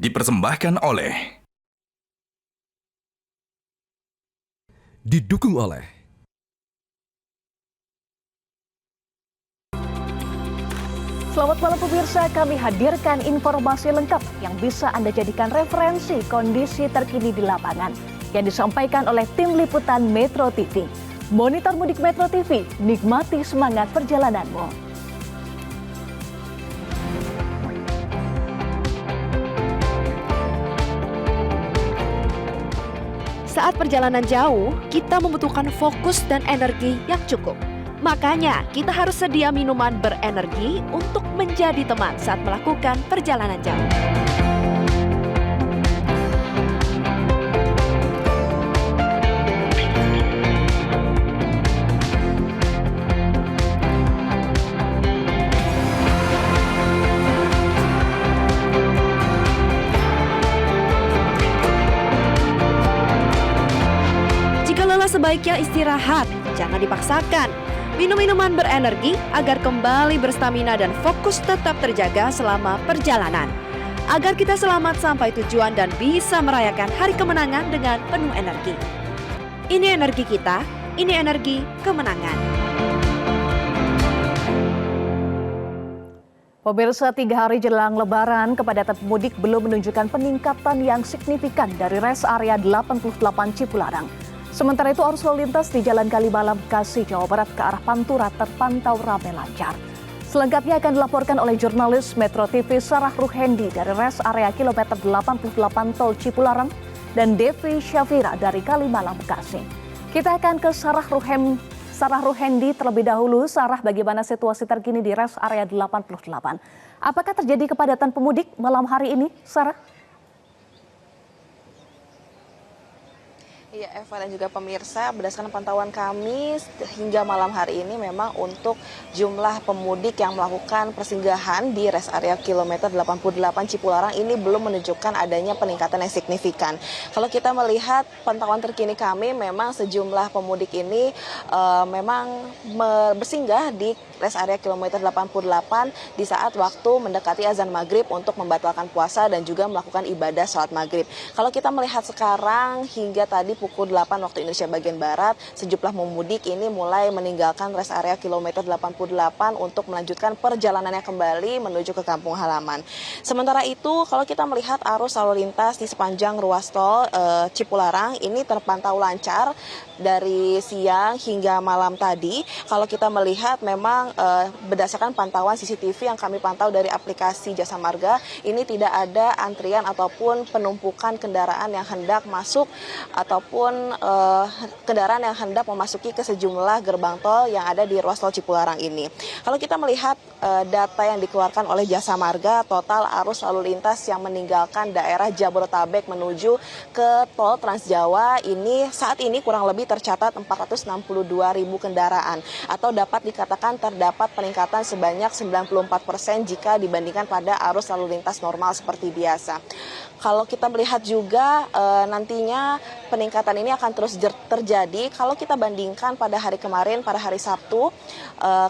dipersembahkan oleh didukung oleh Selamat malam pemirsa, kami hadirkan informasi lengkap yang bisa Anda jadikan referensi kondisi terkini di lapangan yang disampaikan oleh tim liputan Metro TV. Monitor mudik Metro TV, nikmati semangat perjalananmu. Saat perjalanan jauh, kita membutuhkan fokus dan energi yang cukup. Makanya, kita harus sedia minuman berenergi untuk menjadi teman saat melakukan perjalanan jauh. Jika lelah, sebaiknya istirahat, jangan dipaksakan. Minum minuman berenergi agar kembali berstamina dan fokus tetap terjaga selama perjalanan. Agar kita selamat sampai tujuan dan bisa merayakan hari kemenangan dengan penuh energi. Ini energi kita, ini energi kemenangan. Pemirsa, 3 hari jelang Lebaran, kepadatan pemudik belum menunjukkan peningkatan yang signifikan dari rest area 88 Cipularang. Sementara itu arus lalu lintas di Jalan Kalimalang, Bekasi, Jawa Barat ke arah Pantura terpantau ramai lancar. Selengkapnya akan dilaporkan oleh jurnalis Metro TV Sarah Ruhendi dari rest area kilometer 88 Tol Cipularang dan Devi Syafira dari Kalimalang, Bekasi. Kita akan ke Sarah Ruhendi terlebih dahulu. Sarah, bagaimana situasi terkini di rest area 88? Apakah terjadi kepadatan pemudik malam hari ini, Sarah? Iya, Eva dan juga pemirsa, berdasarkan pantauan kami hingga malam hari ini memang untuk jumlah pemudik yang melakukan persinggahan di rest area kilometer 88 Cipularang ini belum menunjukkan adanya peningkatan yang signifikan. Kalau kita melihat pantauan terkini kami, memang sejumlah pemudik ini memang bersinggah di rest area kilometer 88 di saat waktu mendekati azan maghrib untuk membatalkan puasa dan juga melakukan ibadah sholat maghrib. Kalau kita melihat sekarang hingga tadi pukul 8 waktu Indonesia bagian Barat, sejumlah pemudik ini mulai meninggalkan rest area kilometer 88 untuk melanjutkan perjalanannya kembali menuju ke kampung halaman. Sementara itu, kalau kita melihat arus lalu lintas di sepanjang ruas tol Cipularang ini terpantau lancar dari siang hingga malam tadi. Kalau kita melihat memang berdasarkan pantauan CCTV yang kami pantau dari aplikasi Jasa Marga, ini tidak ada antrian ataupun penumpukan kendaraan yang hendak masuk ataupun kendaraan yang hendak memasuki ke sejumlah gerbang tol yang ada di ruas tol Cipularang ini. Kalau kita melihat data yang dikeluarkan oleh Jasa Marga, total arus lalu lintas yang meninggalkan daerah Jabodetabek menuju ke tol Trans Jawa ini saat ini kurang lebih tercatat 462.000 kendaraan, atau dapat dikatakan terdapat peningkatan sebanyak 94% jika dibandingkan pada arus lalu lintas normal seperti biasa. Kalau kita melihat juga nantinya peningkatan ini akan terus terjadi. Kalau kita bandingkan pada hari kemarin, pada hari Sabtu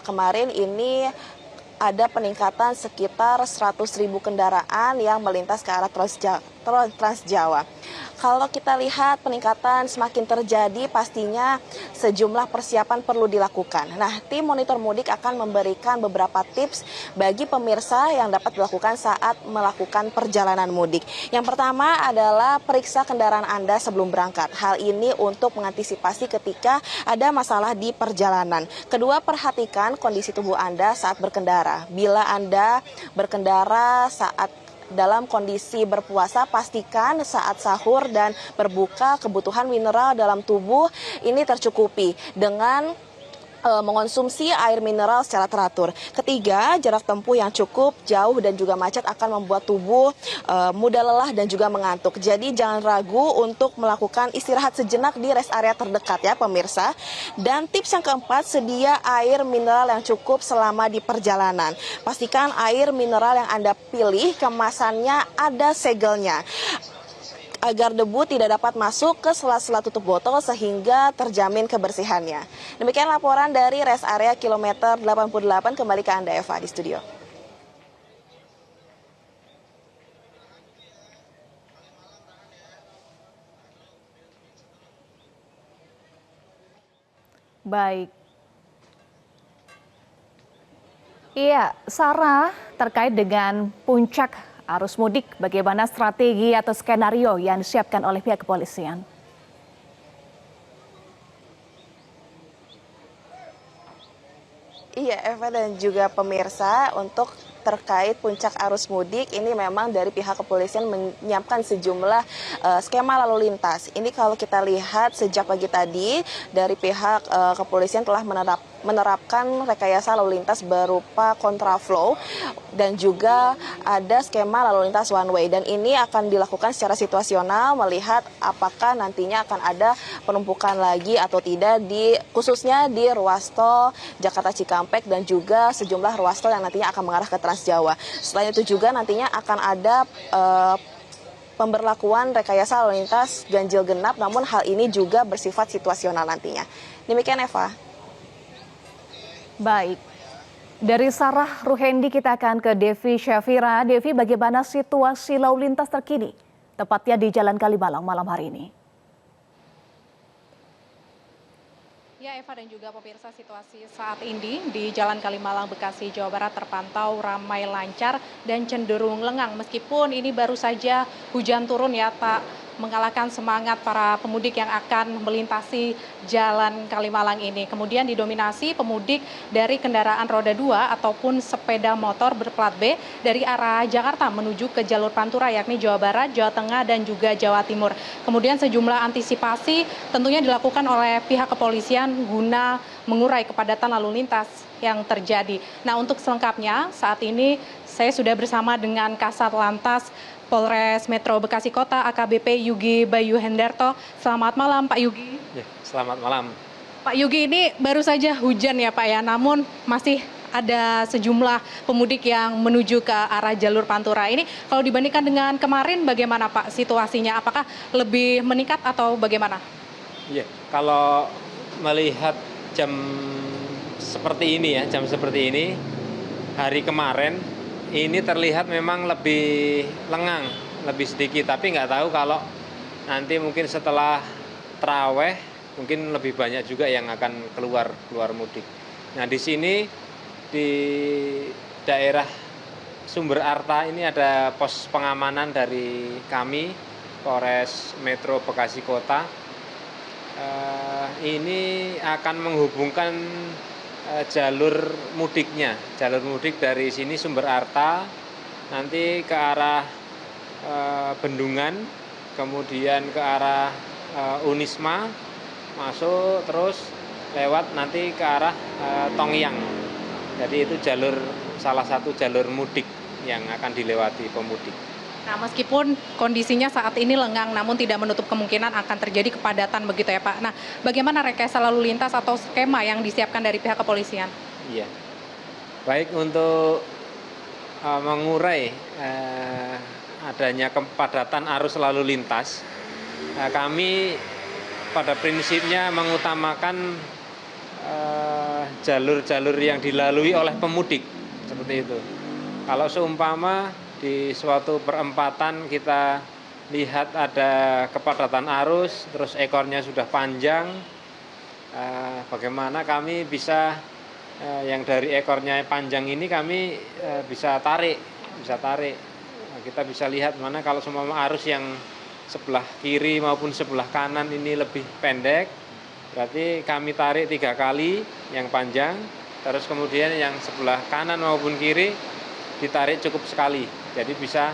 kemarin ini ada peningkatan sekitar 100.000 kendaraan yang melintas ke arah Trans Jawa. Kalau kita lihat peningkatan semakin terjadi, pastinya sejumlah persiapan perlu dilakukan. Nah, tim monitor mudik akan memberikan beberapa tips bagi pemirsa yang dapat dilakukan saat melakukan perjalanan mudik. Yang pertama adalah periksa kendaraan Anda sebelum berangkat. Hal ini untuk mengantisipasi ketika ada masalah di perjalanan. Kedua, perhatikan kondisi tubuh Anda saat berkendara. Bila Anda berkendara saat dalam kondisi berpuasa, pastikan saat sahur dan berbuka kebutuhan mineral dalam tubuh ini tercukupi dengan mengonsumsi air mineral secara teratur. Ketiga, jarak tempuh yang cukup jauh dan juga macet akan membuat tubuh mudah lelah dan juga mengantuk. Jadi jangan ragu untuk melakukan istirahat sejenak di rest area terdekat ya pemirsa. Dan tips yang keempat, sedia air mineral yang cukup selama di perjalanan. Pastikan air mineral yang Anda pilih kemasannya ada segelnya, agar debu tidak dapat masuk ke sela-sela tutup botol sehingga terjamin kebersihannya. Demikian laporan dari rest area kilometer 88, kembali ke Anda Eva di studio. Baik. Iya, Sarah, terkait dengan puncak arus mudik, bagaimana strategi atau skenario yang disiapkan oleh pihak kepolisian? Iya, Eva dan juga pemirsa, untuk terkait puncak arus mudik ini memang dari pihak kepolisian menyiapkan sejumlah skema lalu lintas. Ini kalau kita lihat sejak pagi tadi dari pihak kepolisian telah menerapkan rekayasa lalu lintas berupa kontraflow dan juga ada skema lalu lintas one way, dan ini akan dilakukan secara situasional melihat apakah nantinya akan ada penumpukan lagi atau tidak khususnya di ruas tol Jakarta Cikampek dan juga sejumlah ruas tol yang nantinya akan mengarah ke Trans Jawa. Selain itu juga nantinya akan ada pemberlakuan rekayasa lalu lintas ganjil genap, namun hal ini juga bersifat situasional nantinya. Demikian Eva. Baik. Dari Sarah Ruhendi kita akan ke Devi Syafira. Devi, bagaimana situasi lalu lintas terkini, tepatnya di Jalan Kalibalang malam hari ini? Ya Eva dan juga pemirsa, situasi saat ini di Jalan Kalimalang, Bekasi, Jawa Barat terpantau ramai lancar dan cenderung lengang. Meskipun ini baru saja hujan turun ya, tak mengalahkan semangat para pemudik yang akan melintasi Jalan Kalimalang ini. Kemudian didominasi pemudik dari kendaraan roda 2 ataupun sepeda motor berplat B dari arah Jakarta menuju ke jalur Pantura, yakni Jawa Barat, Jawa Tengah, dan juga Jawa Timur. Kemudian sejumlah antisipasi tentunya dilakukan oleh pihak kepolisian guna mengurai kepadatan lalu lintas yang terjadi. Nah, untuk selengkapnya saat ini saya sudah bersama dengan Kasat Lantas Polres Metro Bekasi Kota AKBP Yugi Bayu Hendarto. Selamat malam Pak Yugi. Ya, selamat malam. Pak Yugi, ini baru saja hujan ya Pak ya, namun masih ada sejumlah pemudik yang menuju ke arah jalur Pantura. Ini kalau dibandingkan dengan kemarin bagaimana Pak situasinya? Apakah lebih meningkat atau bagaimana? Ya, kalau melihat jam seperti ini ya, hari kemarin ini terlihat memang lebih lengang, lebih sedikit. Tapi nggak tahu kalau nanti mungkin setelah Taraweh mungkin lebih banyak juga yang akan keluar mudik. Nah, di sini di daerah Sumber Arta ini ada pos pengamanan dari kami Polres Metro Bekasi Kota. Ini akan menghubungkan jalur mudik dari sini Sumber Arta nanti ke arah Bendungan, kemudian ke arah Unisma, masuk terus lewat nanti ke arah Tongyang. Jadi itu salah satu jalur mudik yang akan dilewati pemudik. Nah, meskipun kondisinya saat ini lengang, namun tidak menutup kemungkinan akan terjadi kepadatan begitu ya Pak. Nah, bagaimana rekayasa lalu lintas atau skema yang disiapkan dari pihak kepolisian? Iya, baik untuk mengurai adanya kepadatan arus lalu lintas, kami pada prinsipnya mengutamakan jalur-jalur yang dilalui oleh pemudik, seperti itu. Kalau seumpama di suatu perempatan kita lihat ada kepadatan arus, terus ekornya sudah panjang, bagaimana kami bisa yang dari ekornya panjang ini kami bisa tarik. Nah, kita bisa lihat mana kalau semua arus yang sebelah kiri maupun sebelah kanan ini lebih pendek, berarti kami tarik 3 kali yang panjang, terus kemudian yang sebelah kanan maupun kiri ditarik cukup sekali, jadi bisa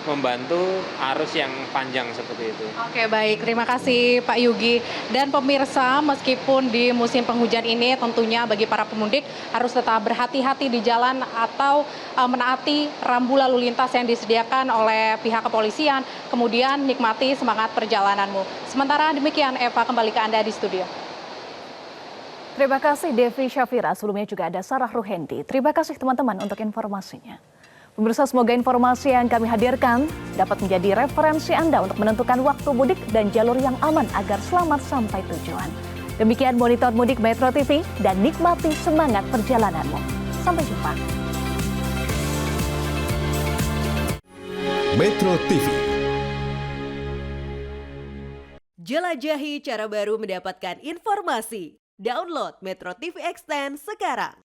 membantu arus yang panjang seperti itu. Oke, baik, terima kasih Pak Yugi. Dan pemirsa, meskipun di musim penghujan ini tentunya bagi para pemudik harus tetap berhati-hati di jalan atau menaati rambu lalu lintas yang disediakan oleh pihak kepolisian, kemudian nikmati semangat perjalananmu. Sementara demikian, Eva, kembali ke Anda di studio. Terima kasih Devi Syafira, sebelumnya juga ada Sarah Ruhendi. Terima kasih teman-teman untuk informasinya. Pemirsa, semoga informasi yang kami hadirkan dapat menjadi referensi Anda untuk menentukan waktu mudik dan jalur yang aman agar selamat sampai tujuan. Demikian Monitor Mudik Metro TV dan nikmati semangat perjalananmu. Sampai jumpa. Metro TV. Jelajahi cara baru mendapatkan informasi. Download Metro TV Extend sekarang.